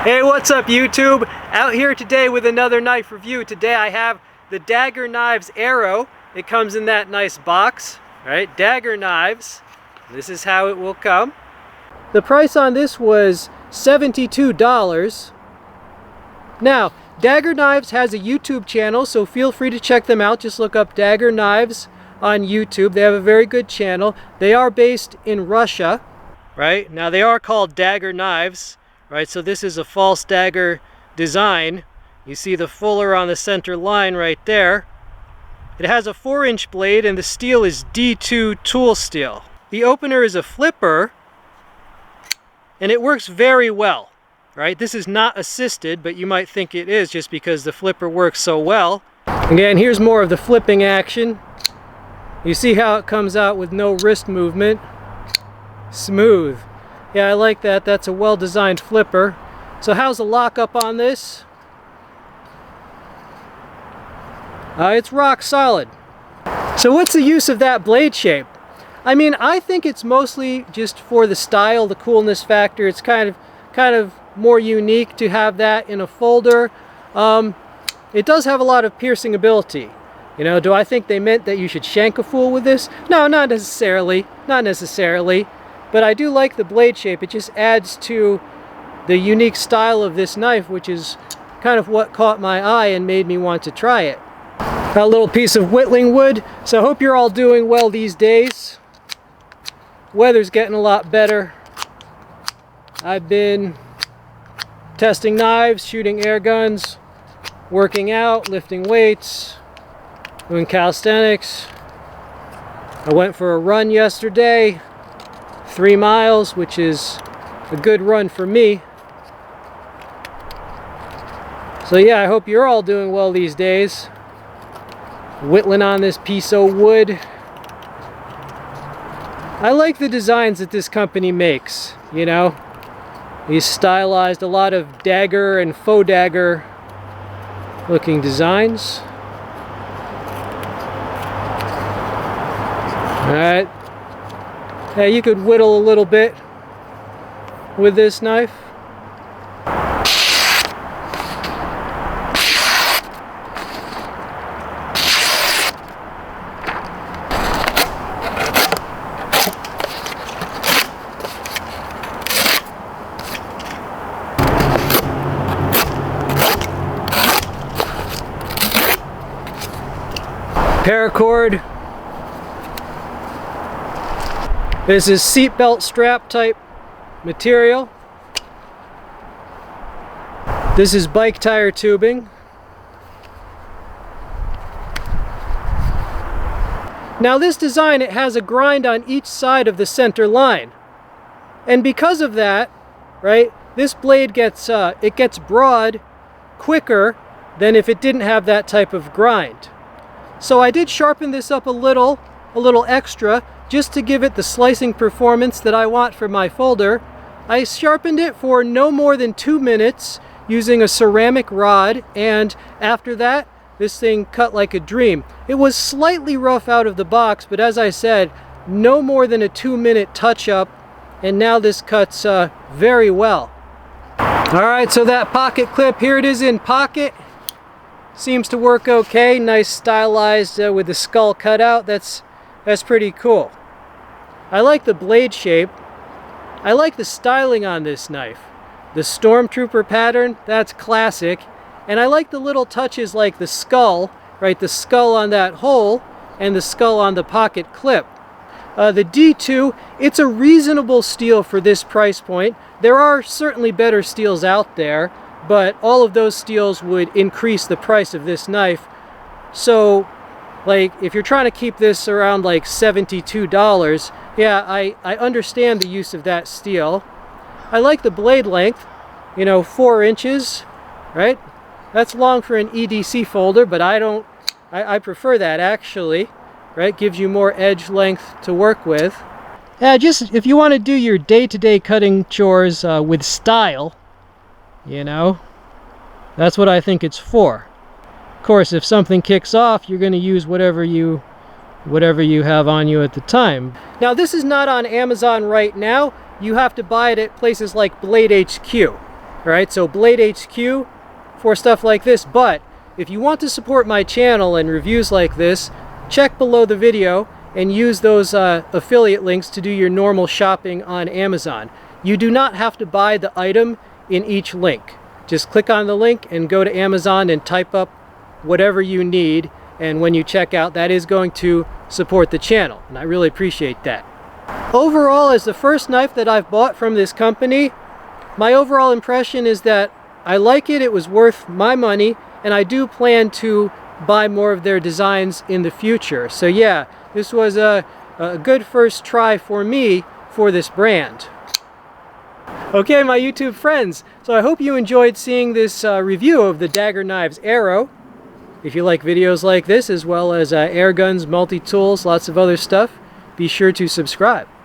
Hey, what's up YouTube? Out here today with another knife review. Today I have the Daggerr Knives Arrow. It comes in that nice box, right? Daggerr Knives. This is how it will come. The price on this was $72. Now, Daggerr Knives has a YouTube channel, so feel free to check them out. Just look up Daggerr Knives on YouTube. They have a very good channel. They are based in Russia, right? Now they are called Daggerr Knives. Right, so this is a false dagger design. You see the fuller on the center line right there. It has a 4-inch blade and the steel is D2 tool steel. The opener is a flipper and it works very well. Right, this is not assisted, but you might think it is just because the flipper works so well. Again, here's more of the flipping action. You see how it comes out with no wrist movement. Smooth. Yeah, I like that. That's a well-designed flipper. So how's the lockup on this? It's rock solid. So what's the use of that blade shape? I mean, I think it's mostly just for the style, the coolness factor. It's kind of more unique to have that in a folder. It does have a lot of piercing ability. You know, do I think they meant that you should shank a fool with this? No, not necessarily. Not necessarily. But I do like the blade shape. It just adds to the unique style of this knife, which is kind of what caught my eye and made me want to try it. Got a little piece of whittling wood. So I hope you're all doing well these days. Weather's getting a lot better. I've been testing knives, shooting air guns, working out, lifting weights, doing calisthenics. I went for a run yesterday. 3 miles, which is a good run for me. So yeah, I hope you're all doing well these days. Whittling on this piece of wood. I like the designs that this company makes, you know. He's stylized a lot of dagger and faux dagger looking designs. Alright. Yeah, you could whittle a little bit with this knife. Paracord. This is seatbelt strap type material. This is bike tire tubing. Now this design, it has a grind on each side of the center line. And because of that, right, this blade gets broad quicker than if it didn't have that type of grind. So I did sharpen this up a little extra, just to give it the slicing performance that I want for my folder. I sharpened it for no more than 2 minutes using a ceramic rod, and after that, this thing cut like a dream. It was slightly rough out of the box, but as I said, no more than a 2-minute touch-up, and now this cuts very well. Alright, so that pocket clip, here it is in pocket. Seems to work okay. Nice stylized with the skull cut out. That's pretty cool. I like the blade shape. I like the styling on this knife. The Stormtrooper pattern, that's classic. And I like the little touches like the skull, right? The skull on that hole and the skull on the pocket clip. The D2, it's a reasonable steel for this price point. There are certainly better steels out there, but all of those steels would increase the price of this knife. So, like, if you're trying to keep this around like $72, yeah, I understand the use of that steel. I like the blade length, you know, 4 inches, right? That's long for an EDC folder, but I prefer that actually, right? Gives you more edge length to work with. Yeah, just if you want to do your day-to-day cutting chores with style, you know, that's what I think it's for. Of course, if something kicks off, you're going to use whatever you have on you at the time. Now, this is not on Amazon right now. You have to buy it at places like Blade HQ. Alright, so Blade HQ for stuff like this. But if you want to support my channel and reviews like this, check below the video and use those affiliate links to do your normal shopping on Amazon. You do not have to buy the item in each link. Just click on the link and go to Amazon and type up whatever you need, and when you check out, that is going to support the channel, and I really appreciate that. Overall, as the first knife that I've bought from this company, my overall impression is that I like it, it was worth my money, and I do plan to buy more of their designs in the future. So yeah, this was a good first try for me for this brand. Okay, my YouTube friends, so I hope you enjoyed seeing this review of the Daggerr Knives Arrow. If you like videos like this, as well as air guns, multi-tools, lots of other stuff, be sure to subscribe.